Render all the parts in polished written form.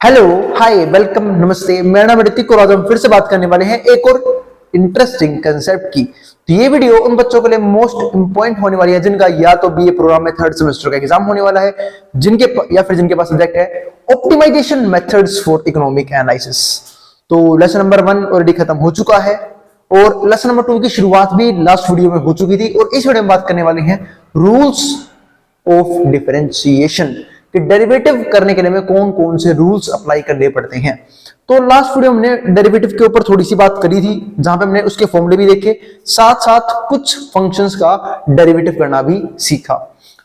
Hello, हाय, welcome, नमस्ते। मेरा नाम ऋतिक और आज हम फिर से बात करने वाले हैं एक और इंटरेस्टिंग कंसेप्ट की। तो ये वीडियो उन बच्चों के लिए मोस्ट इंपॉर्टेंट होने वाली है जिनका या तो बीए प्रोग्राम में थर्ड सेमेस्टर का एग्जाम होने वाला है, जिनके पास सब्जेक्ट है optimisation methods for economic analysis. तो लेसन नंबर 1 ऑलरेडी खत्म हो चुका है और लेसन नंबर 2 की शुरुआत भी लास्ट वीडियो में हो चुकी थी और इस वीडियो में बात करने वाले हैं रूल्स ऑफ डिफरेंशिएशन कि डेरिवेटिव करने के लिए हमें कौन कौन से रूल्स अप्लाई करने पड़ते हैं। तो लास्ट वीडियो में हमने डेरिवेटिव के ऊपर थोड़ी सी बात करी थी जहां पे हमने उसके फॉर्मूले भी देखे, साथ साथ कुछ फंक्शंस का डेरिवेटिव करना भी सीखा,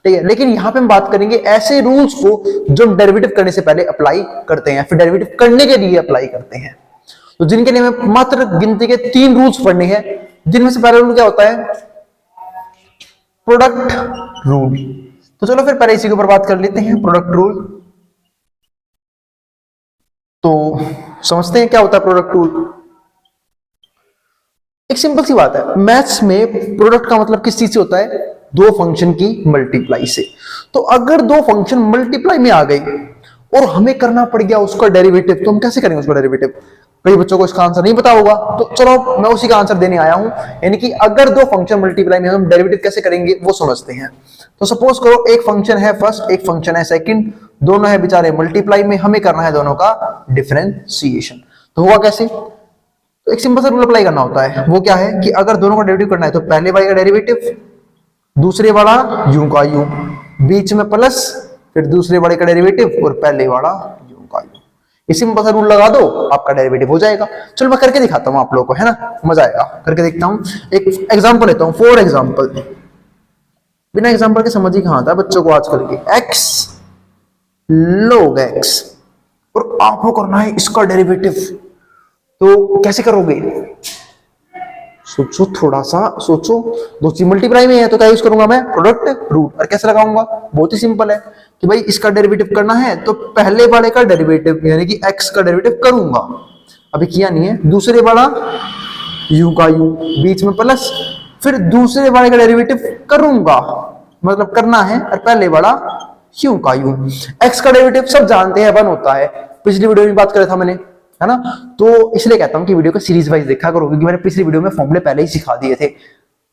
ठीक है। लेकिन यहां पे हम बात करेंगे ऐसे रूल्स को जो डेरिवेटिव करने से पहले अप्लाई करते हैं, फिर डेरिवेटिव करने के लिए अप्लाई करते हैं। तो जिनके लिए हमें मात्र गिनती के 3 रूल्स पढ़ने हैं, जिनमें से पहला रूल क्या होता है, प्रोडक्ट रूल। तो चलो फिर पहले इसी के ऊपर बात कर लेते हैं, प्रोडक्ट रूल। तो समझते हैं क्या होता है प्रोडक्ट रूल। एक सिंपल सी बात है, मैथ्स में प्रोडक्ट का मतलब किस चीज से होता है, दो फंक्शन की मल्टीप्लाई से। तो अगर दो फंक्शन मल्टीप्लाई में आ गए और हमें करना पड़ गया उसका डेरिवेटिव, तो हम कैसे करेंगे उसका डेरिवेटिव। कई बच्चों को इसका आंसर नहीं पता होगा, तो चलो मैं उसी का आंसर देने आया हूं। यानी कि अगर दो फंक्शन मल्टीप्लाई में हम डेरिवेटिव कैसे करेंगे वो समझते हैं। तो सपोज करो एक फंक्शन है फर्स्ट, एक फंक्शन है सेकंड, दोनों है बेचारे मल्टीप्लाई में, हमें करना है दोनों का डिफरेंशिएशन। तो हुआ कैसे, तो एक सिंपल सा रूल अप्लाई करना होता है। वो क्या है कि अगर दोनों का डेरिवेटिव करना है तो पहले वाले का डेरिवेटिव, दूसरे वाला यूं का यूं, बीच में प्लस, फिर दूसरे वाले का डेरिवेटिव और पहले वाला यूं का यूं। ये सिंपल सा रूल लगा दो, आपका डेरिवेटिव हो जाएगा। चलो मैं करके दिखाता हूं आप लोगों को, है ना, मजा आएगा। करके देखता हूं, एक एग्जांपल लेता हूं, फॉर एग्जांपल। बिना एग्जांपल के समझ ही कहां आता है बच्चों को आजकल की। x log x और आपको करना है इसका डेरिवेटिव, तो कैसे करोगे, सोचो, थोड़ा सा सोचो। दो चीज मल्टीप्लाई में है तो क्या यूज करूंगा मैं, प्रोडक्ट रूल। और कैसे लगाऊंगा, बहुत ही सिंपल है कि भाई इसका डेरिवेटिव करना है तो पहले वाले का डेरिवेटिव यानी कि x का डेरिवेटिव करूंगा, अभी किया नहीं है, दूसरे वाला u का u, बीच में प्लस, फिर दूसरे वाले का डेरिवेटिव करूंगा, मतलब करना है, और पहले वाला u का u। x का डेरिवेटिव सब जानते हैं 1 होता है, पिछली वीडियो में बात करा था मैंने, है ना। तो इसलिए कहता हूं कि वीडियो को सीरीज वाइज देखा करो, क्योंकि मैंने पिछली वीडियो में फॉर्मूले पहले ही सिखा दिए थे,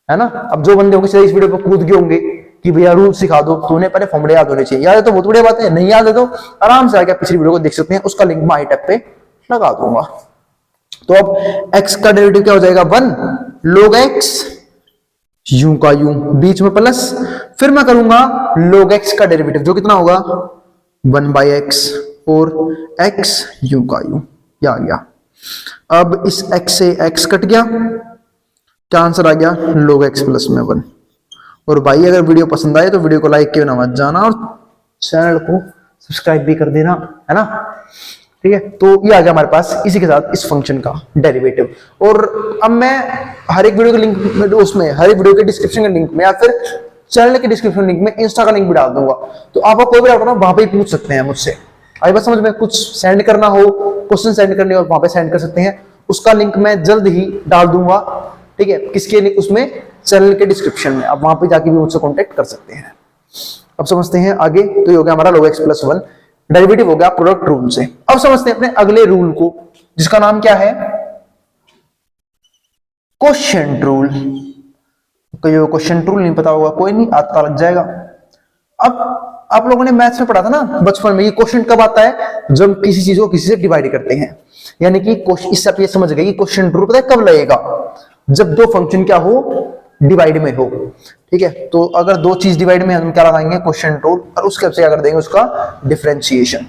है ना। अब जो बंदे होंगे इस वीडियो पर कूद गए होंगे कि भैया रूल सिखा दो, तो उन्हें पहले फॉर्मूले याद होने चाहिए। याद है तो बहुत बढ़िया बात है, नहीं याद है तो आराम से आके पिछली वीडियो को देख सकते हैं, उसका लिंक मैं आई टैब पे लगा दूंगा। तो अब x का डेरिवेटिव क्या हो जाएगा, 1 log x, u का u, बीच में प्लस, फिर मैं करूंगा log x का डेरिवेटिव जो कितना होगा 1/x और x u का u, ये आ गया। अब इस x से x कट गया, क्या आंसर आ गया, log x प्लस में 1। और भाई अगर वीडियो पसंद आए तो वीडियो को लाइक के बिना मत जाना और चैनल को सब्सक्राइब भी कर देना, है ना, ठीक है। तो ये आ गया हमारे पास इसी के साथ इस फंक्शन का डेरिवेटिव। और अब मैं हर एक वीडियो के लिंक उसमें, हर एक वीडियो के डिस्क्रिप्शन के लिंक में या फिर चैनल के डिस्क्रिप्शन लिंक में इंस्टा का लिंक भी डाल दूंगा, तो आपको कोई भी डाउट हो वहां पे पूछ सकते हैं मुझसे। आई बस समझ में कुछ सेंड करना हो, क्वेश्चन सेंड करने हो, वहां पे सेंड कर सकते हैं। उसका लिंक मैं जल्द ही डाल दूंगा, ठीक है, किसके लिंक, उसमें चैनल के डिस्क्रिप्शन में, आप वहां पे जाके भी मुझसे कांटेक्ट कर सकते हैं। अब समझते हैं आगे। तो ये हो गया हमारा log x प्लस 1 डेरिवेटिव हो गया प्रोडक्ट रूल से। अब समझते हैं अपने अगले रूल को, जिसका नाम क्या है, क्वोशिएंट रूल। क्वोशिएंट रूल नहीं पता होगा, कोई नहीं, आता लग जाएगा। अब आप लोगों ने मैथ्स में पढ़ा था ना बचपन में, ये क्वोशिएंट कब आता है, जब किसी चीज को किसी से डिवाइड करते हैं। यानी कि इससे आप ये समझ गए कि क्वोशिएंट रूल पता है कब लगेगा, जब दो फंक्शन क्या हो, डिवाइड में हो, ठीक है। तो अगर दो चीज डिवाइड में हम क्या लगाएंगे, क्वोशिएंट रूल, और उसके बाद क्या कर देंगे, उसका डिफरेंशिएशन।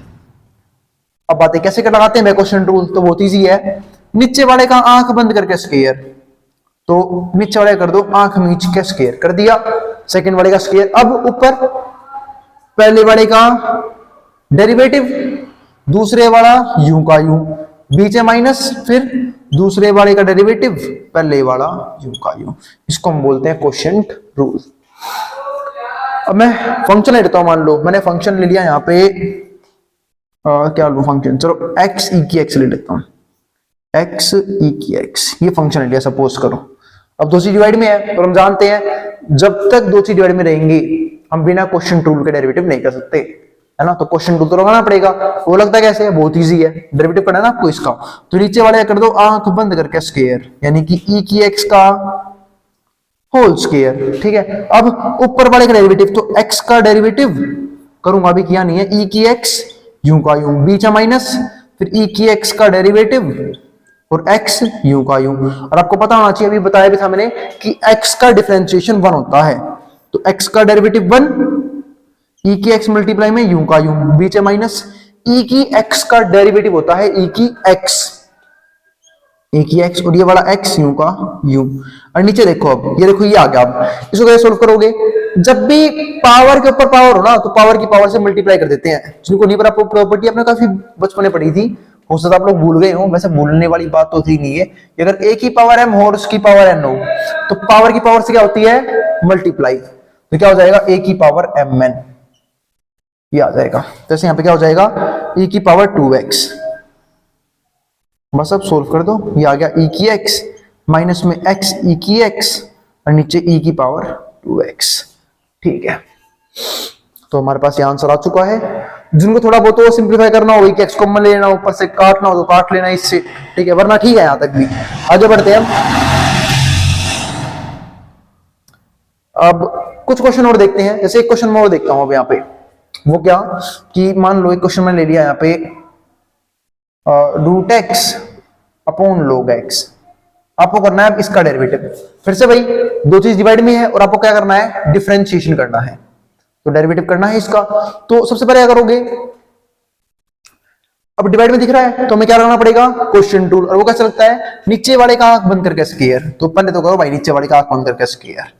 अब बातें कैसे कर लगाते हैं क्वोशिएंट रूल, तो बहुत इजी है। नीचे वाले का आंख बंद करके स्क्वायर, तो नीचे वाले कर दो आंख मीच के स्क्वायर कर दिया, सेकंड वाले का स्क्वायर। अब ऊपर पहले वाले का डेरिवेटिव, दूसरे वाला यूं का यूं, बीच में माइनस, फिर दूसरे वाले का डेरिवेटिव, पहले वाला यूं का यूं। इसको हम बोलते हैं क्वोशिएंट रूल। अब मैं फंक्शन ले लेता हूं, मान लो मैंने फंक्शन ले लिया यहाँ पे, क्या लो फंक्शन, चलो x e की x ले लेता हूं, x e की x, ये फंक्शन ले लिया सपोज करो। अब दो चीज डिवाइड में है और हम जानते हैं जब तक दो चीज डिवाइड में रहेंगी हम बिना क्वोशिएंट रूल के डेरिवेटिव नहीं कर सकते, है ना, तो क्वेश्चन टू तो लगाना पड़ेगा। वो लगता है कैसे है, बहुत इजी है, डेरिवेटिव करना है ना आपको इसका। तो नीचे वाले कर दो आंख बंद करके स्क्वायर, यानी कि e की x का होल स्क्वायर, ठीक है। अब ऊपर वाले का डेरिवेटिव, तो x का डेरिवेटिव करूंगा, अभी किया नहीं है, e की x यूं का यूं, बीच में माइनस, फिर e की x का डेरिवेटिव और x यूं का यूं। और आपको पता होना चाहिए, अभी बताया भी था मैंने कि x का डिफरेंशिएशन 1 होता है, तो x का डेरिवेटिव 1, e की x मल्टीप्लाई में यूं का यूं, बीच में माइनस, e की x का डेरिवेटिव होता है e की x, और ये वाला x यूं का यूं। और नीचे देखो, अब ये देखो ये आ गया। अब इसको कैसे सोल्व करोगे, जब भी पावर के ऊपर पावर हो ना, तो पावर की पावर से मल्टीप्लाई कर देते हैं। जिनको नहीं पता प्रॉपर्टी आपने काफी बचपन में पढ़ी थी, हो सकता आप लोग भूल गए हो, वैसे भूलने वाली बात तो थी नहीं है। अगर a की पावर m हो और उसकी पावर n हो, तो पावर की पावर से क्या होती है, मल्टीप्लाई, तो क्या हो जाएगा a की पावर mn, ये आ जाएगा। जैसे यहाँ पे क्या हो जाएगा, e की पावर 2x, बस अब सोल्व कर दो, ये आ गया e की x माइनस में x e की x और नीचे e की पावर 2x, ठीक है। तो हमारे पास ये आंसर आ चुका है। जिनको थोड़ा बहुत वो सिंप्लीफाई करना हो, x कॉमन ले लेना, ऊपर से काटना हो तो काट लेना इससे, ठीक है, वरना ठीक है। यहां तक भी आगे बढ़ते हैं अब कुछ क्वेश्चन और देखते हैं। जैसे एक क्वेश्चन मैं और देखता हूं अब यहाँ पे, वो क्या कि मान लो एक क्वेश्चन मैंने ले लिया यहाँ पे, root x upon log x, आपको करना है इसका डेरिवेटिव। फिर से भाई दो चीज डिवाइड में है और आपको क्या करना है, डिफरेंशिएशन करना है, तो डेरिवेटिव करना है इसका। तो सबसे पहले क्या करोगे, अब डिवाइड में दिख रहा है तो हमें क्या करना पड़ेगा, क्वेश्चन टूल, और वो कैसे लगता है, नीचे वाले का आंख बंद करके स्क्वायर। तो पहले तो करो भाई नीचे वाले का आंख बंद करके स्क्वायर,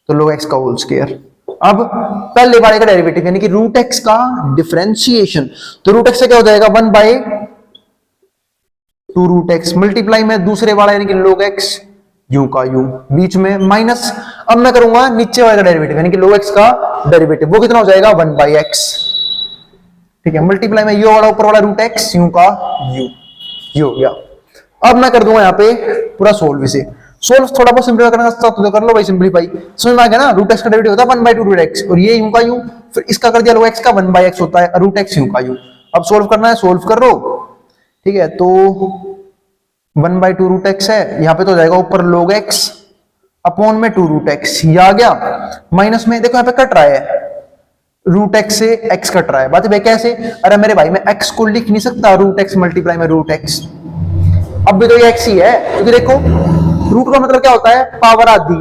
तो log x का होल स्क्वायर। अब पहले वाले का डेरिवेटिव यानी कि रूट एक्स का डिफरेंशिएशन, तो रूट एक्स से क्या हो जाएगा, 1/2 रूट एक्स मल्टीप्लाई में दूसरे वाला यानी कि log x यूं का यूं, बीच में माइनस। अब मैं करूंगा नीचे वाले का डेरिवेटिव यानी कि log x का डेरिवेटिव, वो कितना हो जाएगा, 1/x, ठीक है, मल्टीप्लाई में यो वाला ऊपर वाला रूट एक्स यूं का यू, ये हो गया। अब मैं कर दूंगा यहाँ पे पूरा सोल्व, इसे सोल्व थोड़ा बहुत सिंपलीफाई करना तो कर लो भाई, सिंपलीफाई समझ में आ गया ना। रूट एक्स का डेरिवेटिव होता है 1/2 रूट एक्स, और ये यूं का यूं, फिर इसका कर दिया log x का 1/x होता है, रूट एक्स यूं का यूं। अब सोल्व करना है, सोल्व कर लो, ठीक है। तो 1/2 रूट एक्स है, यहाँ पे तो जाएगा ऊपर log x अपॉन में 2 रूट एक्स, ये आ गया, माइनस में देखो यहाँ पे कट रहा है, रूट एक्स से x कट रहा है। बात है कैसे, अरे मेरे भाई मैं x को लिख नहीं सकता रूट एक्स मल्टीप्लाई में रूट एक्स, अब भी तो ये x ही है, क्योंकि देखो रूट का मतलब क्या होता है, पावर आधी,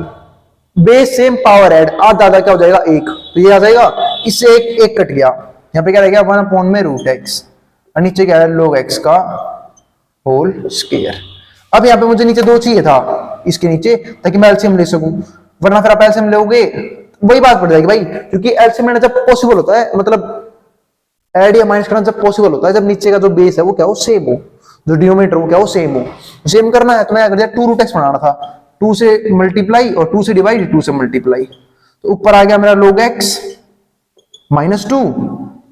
बेस सेम पावर ऐड, आधा आधा क्या हो जाएगा 1, तो ये आ जाएगा, इससे एक कट गया, यहाँ पे क्या रह गया 1 अपॉन में रूट एक्स, और नीचे क्या है log x का होल स्क्वायर। अब यहाँ पे मुझे नीचे 2 चाहिए था इसके नीचे, ताकि मैं एलसीएम ले सकूं, वरना फिर आप एलसीएम लोगे वही बात पड़ जाएगी भाई, क्योंकि एलसीएम लेना जब पॉसिबल होता है, मतलब ऐड या माइनस करना जब पॉसिबल होता है, जब नीचे का जो बेस है वो क्या हो, सेम हो, जो डिनोमिनेटर वो क्या हो, सेम हो। सेम करना है तो मैं अगर 2 रूट एक्स बनाना था, 2 से मल्टीप्लाई और 2 से डिवाइड, 2 से मल्टीप्लाई, तो ऊपर आ गया मेरा log x माइनस 2,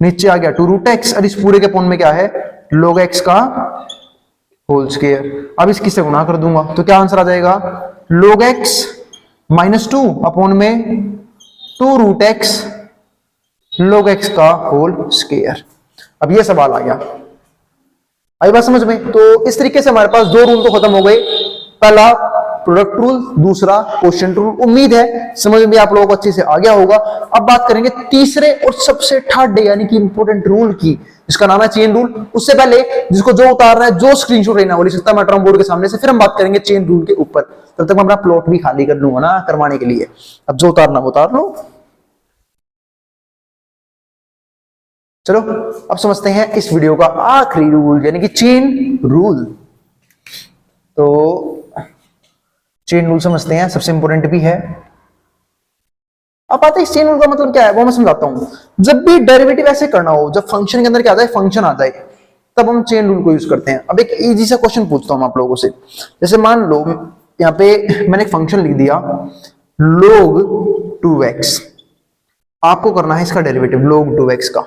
नीचे आ गया 2 रूट एक्स, और इस पूरे के अपॉन में क्या है, log x का होल स्क्वायर। अब इसकी से गुणा कर दूंगा तो क्या आंसर आ जाएगा, log x माइनस 2 अपॉन में 2 रूट एक्स log x का होल स्क्वायर। अब ये सवाल आ गया, आई बात समझ में। तो इस तरीके से हमारे पास 2 रूल तो खत्म हो गए, पहला प्रोडक्ट रूल, दूसरा क्वेश्चन रूल। उम्मीद है समझ में आप लोगों को अच्छे से आ गया होगा। अब बात करेंगे तीसरे और सबसे थर्ड यानी कि इंपॉर्टेंट रूल की, जिसका नाम है चेन रूल। उससे पहले जिसको जो उतारना है, जो स्क्रीनशॉट लेना वो ले सकता है मेट्रोम बोर्ड के सामने से, फिर हम बात करेंगे चेन रूल के ऊपर। तब तक मैं अपना प्लॉट भी खाली कर लूंगा ना करवाने के लिए। अब जो उतारना वो उतार लो। चलो अब समझते हैं इस वीडियो का आखिरी रूल यानी कि चेन रूल। तो चेन रूल समझते हैं, सबसे इंपॉर्टेंट भी है। अब आते हैं इस चेन रूल का मतलब क्या है वो मैं समझाता हूं। जब भी डेरिवेटिव ऐसे करना हो, जब फंक्शन के अंदर क्या आ जाए, फंक्शन आ जाए, तब हम चेन रूल को यूज करते हैं। अब एक इजी सा क्वेश्चन पूछता हूं आप लोगों से। जैसे मान लो यहां पे मैंने एक फंक्शन लिख दिया log 2x, आपको करना है इसका डेरिवेटिव log 2x का।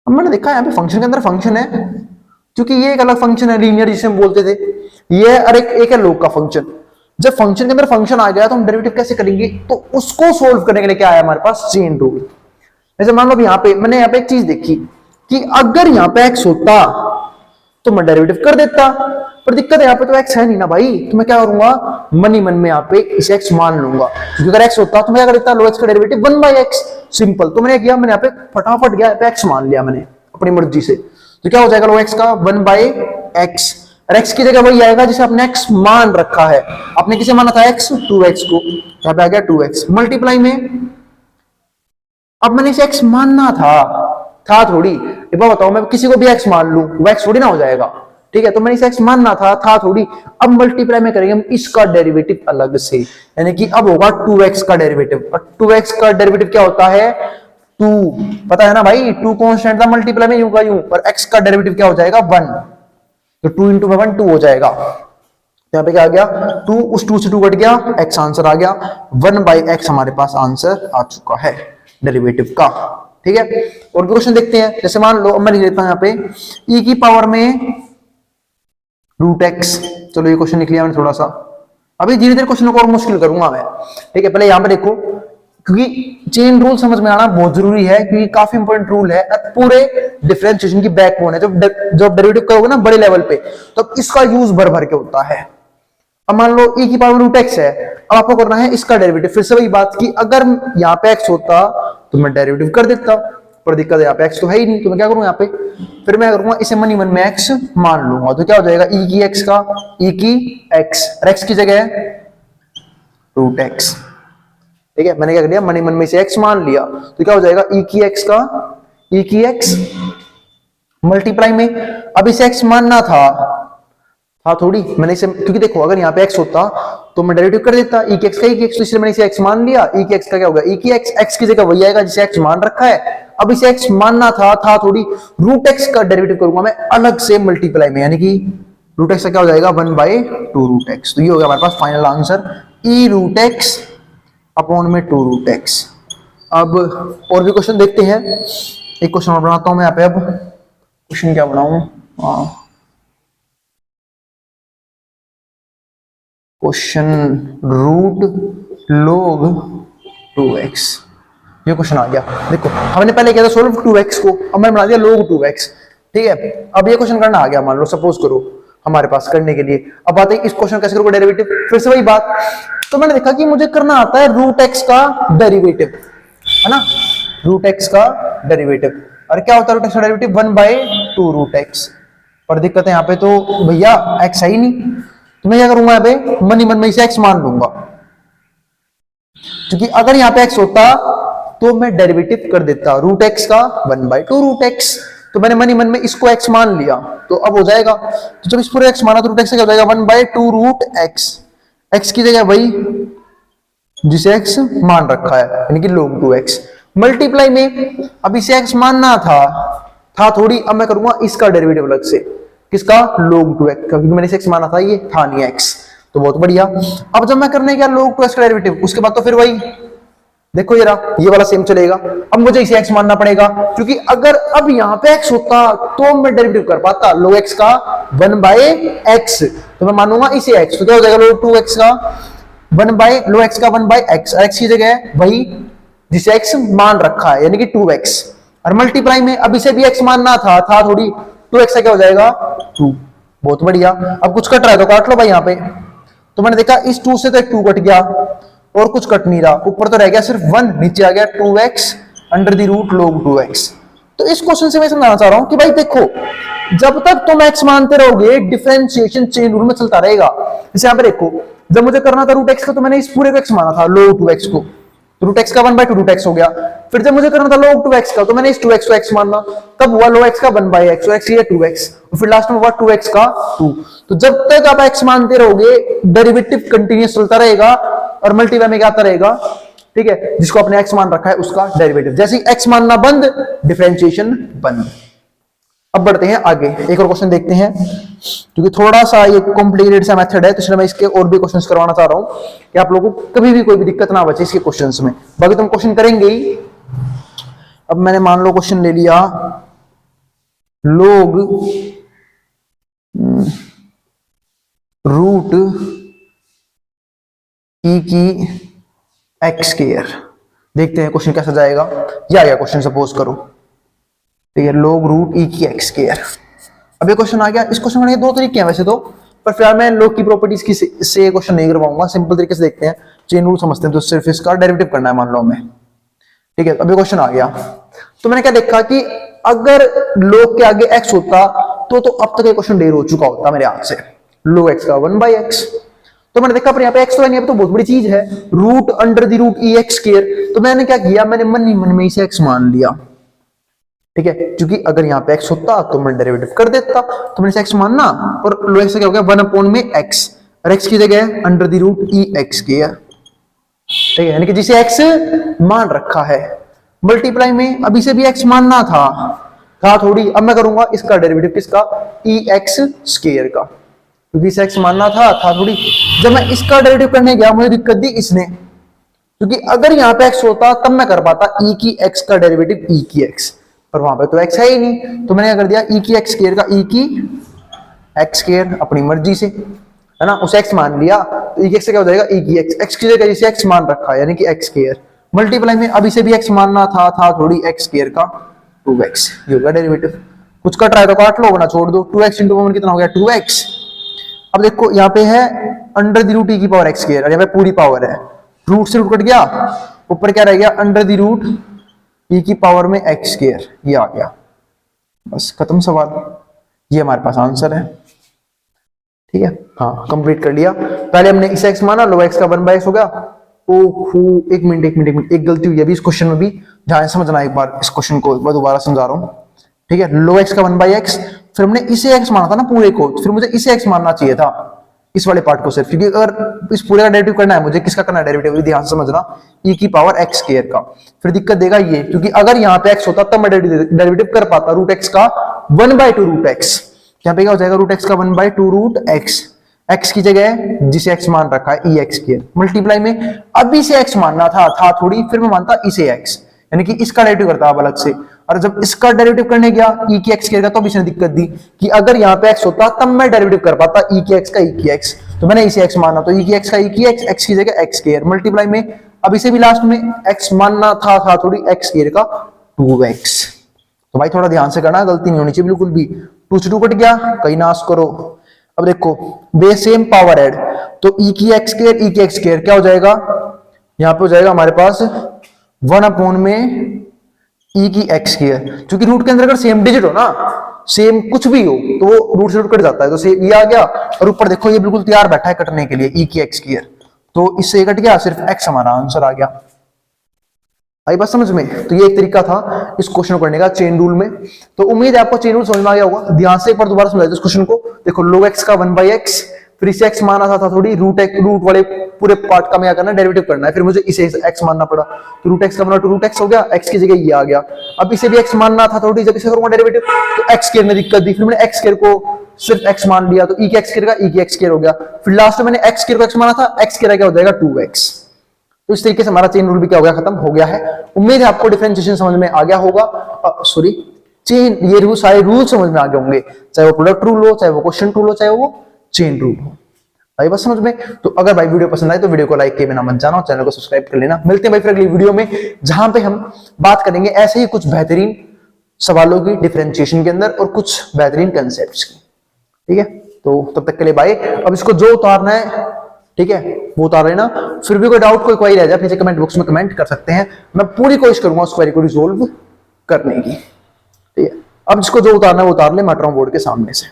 अब मैंने देखा यहाँ पे फंक्शन के अंदर फंक्शन है, क्योंकि ये एक अलग फंक्शन है लीनियर जिसे हम बोलते थे, ये और एक है log का फंक्शन। जब फंक्शन के अंदर फंक्शन आ गया तो हम डेरिवेटिव कैसे करेंगे, तो उसको सोल्व करने के लिए क्या आया हमारे पास, चेन रूल। जैसे मान लो अब यहाँ पे मैंने यहाँ पे एक चीज देखी कि अगर यहाँ पे x होता तो मैं डेरिवेटिव कर देता, पर दिक्कत है यहाँ पे तो x है नहीं ना भाई, तो मैं क्या करूंगा मन ही मन में यहाँ पे इसे x मान लूंगा, क्योंकि अगर x होता तो मैं क्या कर देता लो x का डेरिवेटिव 1/x, सिंपल। तो मैंने किया, मैंने यहाँ पे फटाफट गया यहाँ पे x मान लिया मैंने अपनी मर्जी से, तो क्या हो जाएगा लो x का 1/x, और x की जगह वही आएगा जिसे आपने x मान रखा है। आपने किसे माना था x 2x को, यहाँ पे आ गया 2x मल्टीप्लाई में। अब मैंने इसे x मानना था थोड़ी, एक बार बताओ मैं किसी को भी x मान लूं वो x थोड़ी ना हो जाएगा, ठीक है, तो मैंने इसे x मानना था थोड़ी। अब मल्टीप्लाई में करेंगे हम इसका डेरिवेटिव अलग से, यानी कि अब होगा 2x का डेरिवेटिव, और 2x का डेरिवेटिव क्या होता है 2, पता है ना भाई 2 कांस्टेंट था, मल्टीप्लाई में यूं का यूं, और x का डेरिवेटिव क्या हो जाएगा 1, तो 2 इंटू 1 2 हो जाएगा। यहाँ पे क्या आ गया 2, उस 2 से 2 कट गया, x आंसर आ गया 1/x, हमारे पास आंसर आ चुका है डेरिवेटिव का, ठीक है। और क्वेश्चन देखते हैं, जैसे मान लो मैं लिख लेता हूं यहाँ पे e की पावर में √x, चलो ये क्वेश्चन लिख लिया मैंने थोड़ा सा, अभी धीरे धीरे क्वेश्चन को और मुश्किल करूंगा मैं, ठीक है। पहले यहाँ पे देखो, क्योंकि चेन रूल समझ में आना बहुत जरूरी है, क्योंकि काफी इंपॉर्टेंट रूल है, पूरे डिफरेंशिएशन की बैकबोन है। जब डेरिवेटिव करोगे ना बड़े लेवल पे, तो इसका यूज भर भर के होता है। अब मान लो e की पावर √x है, अब आपको करना है इसका डेरिवेटिव, फिर से वही बात की अगर यहाँ पे x होता तो मैं डेरिवेटिव कर देता, पर दिक्कत है यहाँ पे x तो है ही नहीं, तो मैं क्या करूंगा यहाँ पे, फिर मैं करूंगा इसे मन ही मन में x मान लूंगा, तो क्या हो जाएगा e की x का e की x, और x की जगह है √x, ठीक है। मैंने क्या कर लिया मन ही मन में इसे x मान लिया, तो क्या हो जाएगा e की x का e की x मल्टीप्लाई में, अब इसे x मानना था थोड़ी, मैंने इसे, क्योंकि देखो अगर यहाँ पे x होता तो मैं डेरिवेटिव कर देता e की x का e की x, तो इसलिए मैंने इसे x मान लिया, e की x का क्या होगा e की x की जगह वही आएगा जिसे x मान रखा है। अब इसे x मानना था थोड़ी, √x का डेरिवेटिव करूंगा मैं अलग से मल्टीप्लाई में, यानी कि √x का क्या हो जाएगा 1/2√x, तो ये हो गया हमारे पास फाइनल आंसर e√x अपॉन में 2√x। अब और भी क्वेश्चन देखते हैं, एक क्वेश्चन और बनाता हूं मैं यहाँ पे, अब क्वेश्चन क्या बनाऊं, क्वेश्चन √log 2x, ये क्वेश्चन आ गया। देखो हमने पहले किया था सोल्व 2x को, अब मैंने बना दिया log 2x, ठीक है। अब ये क्वेश्चन करना आ गया, मान लो सपोज करो हमारे पास करने के लिए। अब बात है इस क्वेश्चन कैसे करोगे डेरिवेटिव, फिर से वही बात, तो मैंने देखा कि मुझे करना आता है √x का डेरिवेटिव, है ना, √x का डेरिवेटिव, और क्या होता है √x का डेरिवेटिव 1/2√x, पर दिक्कत है यहाँ पे तो भैया x है ही नहीं, तो मैं क्या करूंगा यहाँ पे मन ही मन में इसे x मान लूंगा, क्योंकि अगर यहाँ पे x होता तो मैं डेरिवेटिव कर देता √x का 1/2√x, तो मैंने मन ही मन में इसको x मान लिया, तो अब हो जाएगा, तो जब इस पूरे x माना तो √x क्या हो जाएगा 1/2√x, x की जगह वही जिसे x मान रखा है, यानी कि log 2x मल्टीप्लाई में, अब इसे x मानना था थोड़ी, अब मैं करूंगा इसका डेरिवेटिव अलग से, किसका log 2x, क्योंकि मैंने इसे x माना था, ये था नहीं x, तो बहुत बढ़िया। अब जब मैं करने क्या log 2x का डेरिवेटिव, उसके बाद तो फिर वही देखो ये वाला सेम चलेगा, अब मुझे इसे x मानना पड़ेगा, क्योंकि अगर अब यहाँ पे x होता तो मैं डेरिवेटिव कर पाता log x का 1/x, तो मैं मानूंगा इसे x, तो क्या हो जाएगा log 2x का log x का 1/x, x की जगह वही जिसे x मान रखा है, यानी कि 2x, और मल्टीप्लाई में अब इसे भी x मानना था थोड़ी, 2x का क्या हो जाएगा 2, बहुत बढ़िया। अब कुछ कट रहा है तो काट लो भाई यहाँ पे, तो मैंने देखा इस 2 से तो एक 2 कट गया और कुछ कट नहीं रहा, ऊपर तो रह गया सिर्फ 1, नीचे आ गया 2x under the root log 2x। तो इस क्वेश्चन से मैं समझाना चाह रहा हूं कि भाई देखो जब तक तुम x मानते रहोगे डिफरेंशिएशन चेन रूल में चलता रहेगा। जैसे यहाँ पे देखो जब मुझे करना था √x का तो मैंने इस पूरे को x माना था log 2x को, तो √x का 1/2√x हो गया। फिर जब मुझे करना था log 2x का तो मैंने इस 2x को x मानना, तब हुआ log x का 1/x, और x ये 2x, और फिर लास्ट में हुआ 2x का 2। तो जब तक आप x मानते रहोगे डेरिवेटिव कंटीन्यूअस चलता रहेगा और मल्टीप्लाई में क्या आता रहेगा, ठीक है, जिसको आपने x मान रखा है उसका डेरिवेटिव। जैसे ही x मानना बंद डिफरेंशिएशन बंद। अब बढ़ते हैं आगे, एक और क्वेश्चन देखते हैं, क्योंकि थोड़ा सा ये कॉम्प्लिकेटेड सा मेथड है तो इसलिए मैं इसके और भी क्वेश्चंस करवाना चाह रहा हूं कि आप लोगों को कभी भी कोई भी दिक्कत ना बचे इसके क्वेश्चंस में। बाकी तुम क्वेश्चन करेंगे ही। अब मैंने मान लो क्वेश्चन ले लिया log रूट e की x स्क्वायर, देखते हैं क्वेश्चन कैसा जाएगा। ये आ गया क्वेश्चन, सपोज करो ठीक है, log रूट ई की एक्स स्क्वायर। अब ये क्वेश्चन आ गया। इस क्वेश्चन के दो तरीके हैं वैसे तो, पर फिलहाल मैं log की प्रॉपर्टीज की से क्वेश्चन नहीं करवाऊंगा, सिंपल तरीके से देखते हैं, चेन रूल समझते हैं। तो सिर्फ इसका डेरिवेटिव करना है मान लो हमें, ठीक है। अब ये क्वेश्चन आ गया, तो मैंने क्या देखा कि अगर log के आगे x होता तो अब तक ये क्वेश्चन डेर हो चुका होता मेरे हाथ से, log x का 1/x। तो मैंने देखा पर यहाँ पे x तो है नहीं, अब तो बहुत बड़ी चीज है, root under the root e x square. तो मैंने क्या किया, मैंने मन ही मन में इसे x मान लिया, ठीक है, क्योंकि अगर यहाँ पे x होता तो मैं डेरिवेटिव कर देता। तो मैंने x मानना और log x क्या हो गया 1 में x, और x की जगह under the root e x square, ठीक है, यानी कि जिसे x मान रखा है मल्टीप्लाई में। अब इसे भी x मानना था थोड़ी। अब मैं करूंगा इसका डेरिवेटिव किसका, ई एक्स स्क्वायर का, क्योंकि इसे x मानना था थोड़ी। जब मैं इसका डेरिवेटिव करने गया मुझे दिक्कत दी इसने, क्योंकि अगर यहाँ पे x होता तब मैं कर पाता e की x का डेरिवेटिव e की x, पर वहां पे तो x है ही नहीं। तो मैंने क्या कर दिया, e की x स्क्वायर का e की x स्क्वायर अपनी मर्जी से, है ना, उसे x मान लिया। तो e की x से क्या हो जाएगा, e की x की जगह जिसे x मान रखा है यानी कि x स्क्वायर मल्टीप्लाई में। अब इसे भी x मानना था थोड़ी, x स्क्वायर का 2x, ये होगा डेरिवेटिव। कुछ कट रहा है तो काट लो वरना छोड़ दो। 2x इंटू 1 कितना हो गया, 2x। अब देखो यहाँ पे है अंडर द रूट ई की पावर x स्क्वायर, और यहाँ पे पूरी पावर है, रूट से रूट कट गया, ऊपर क्या रह गया, अंडर द रूट ई की पावर में x स्क्वायर, ये आ गया। बस खत्म सवाल, ये हमारे पास आंसर है, ठीक है। हाँ कंप्लीट कर लिया। पहले हमने इसे x माना, लो x का 1/x हो गया। ओहो एक मिनट, एक गलती हुई अभी इस क्वेश्चन में भी, ध्यान समझना एक बार इस क्वेश्चन को, मैं दोबारा समझा रहा हूँ, ठीक है। लो x का 1/x, फिर हमने इसे x माना था ना पूरे को, फिर मुझे इसे x मानना चाहिए था इस वाले पार्ट को सिर्फ, क्योंकि अगर इस पूरे का डेरिवेटिव करना है मुझे, किसका करना है डेरिवेटिव, ध्यान से समझना, e की पावर x स्क्वायर का। फिर दिक्कत देगा ये, क्योंकि अगर यहाँ पे x होता तब मैं डेरिवेटिव कर पाता रूट x का 1/2 रूट x। यहाँ पे क्या हो जाएगा, रूट x का 1/2 रूट x, x की जगह जिसे x मान रखा है ई एक्स स्क्वायर मल्टीप्लाई में। अब इसे x मानना था थोड़ी, फिर मैं मानता इसे x, यानी कि इसका डेरिवेटिव करता अब अलग से। और जब इसका डेरिवेटिव करने गया e की x स्क्वायर का, तो अब इसने दिक्कत दी कि अगर यहाँ पे x होता तब मैं डेरिवेटिव कर पाता e की x का e की x। तो मैंने इसे x माना, तो e की x का e की x की जगह x स्क्वायर मल्टीप्लाई में। अब इसे भी लास्ट में x मानना था थोड़ी, x स्क्वायर का 2x। तो भाई थोड़ा ध्यान से करना, गलती नहीं होनी चाहिए बिल्कुल भी। 2 से 2 कट गया, कहीं नाश करो। अब देखो बेस सेम पावर ऐड, तो e की x स्क्वायर e की x स्क्वायर क्या हो जाएगा, यहाँ पे हो जाएगा हमारे पास 1 में e की x स्क्वायर, क्योंकि रूट के अंदर अगर सेम डिजिट हो ना, सेम कुछ भी हो, तो वो रूट से रूट कट जाता है। तो सेम ये आ गया, और ऊपर देखो ये बिल्कुल तैयार बैठा है कटने के लिए, e की x स्क्वायर, तो इससे कट गया, सिर्फ x हमारा आंसर आ गया। आई बात समझ में। तो ये एक तरीका था इस क्वेश्चन को करने का चेन रूल में। तो उम्मीद है आपको चेन रूल समझ में आ गया होगा। ध्यान से एक बार दोबारा समझा दो इस क्वेश्चन को। देखो log x का 1/x, फिर इसे x माना था थोड़ी, रूट वाले पूरे पार्ट का मैं क्या करना है, डेरिवेटिव करना है। फिर मुझे इसे x मानना पड़ा, तो रूट x का बना रूट x हो गया, x की जगह ये आ गया। अब इसे भी x मानना था थोड़ी, जब इसे करूंगा डेरिवेटिव तो x स्क्वायर में दिक्कत दी, फिर मैंने x स्क्वायर को सिर्फ x मान लिया, तो e की x स्क्वायर का e की x स्क्वायर हो गया। फिर लास्ट में मैंने x स्क्वायर को x माना था, x स्क्वायर क्या हो जाएगा 2x। तो इस तरीके से हमारा चेन रूल भी क्या हो गया, खत्म हो गया है। उम्मीद है आपको डिफरेंशिएशन समझ में आ गया होगा, सॉरी चेन, ये रूल सारे रूल समझ में आ गए होंगे, चाहे वो प्रोडक्ट रूल हो, चाहे वो क्वेश्चन रूल हो, चाहे वो चेन रूल हो। भाई बस समझ में। तो अगर भाई वीडियो पसंद आए तो वीडियो को लाइक किए बिना मत जाना, चैनल को सब्सक्राइब कर लेना। मिलते हैं भाई फिर अगली वीडियो में, जहां पे हम बात करेंगे ऐसे ही कुछ बेहतरीन सवालों की डिफरेंशिएशन के अंदर और कुछ बेहतरीन कंसेप्ट्स की, ठीक है। तो तब तक के लिए बाय। अब इसको जो उतारना है, ठीक है, वो उतार लेना। फिर भी कोई डाउट, कोई क्वेरी रह जाए, नीचे कमेंट बॉक्स में कमेंट कर सकते हैं, मैं पूरी कोशिश करूंगा उस क्वेरी को रिजोल्व करने की, ठीक है। अब जिसको जो उतारना है वो उतार ले, मैं हट रहा हूं बोर्ड के सामने से।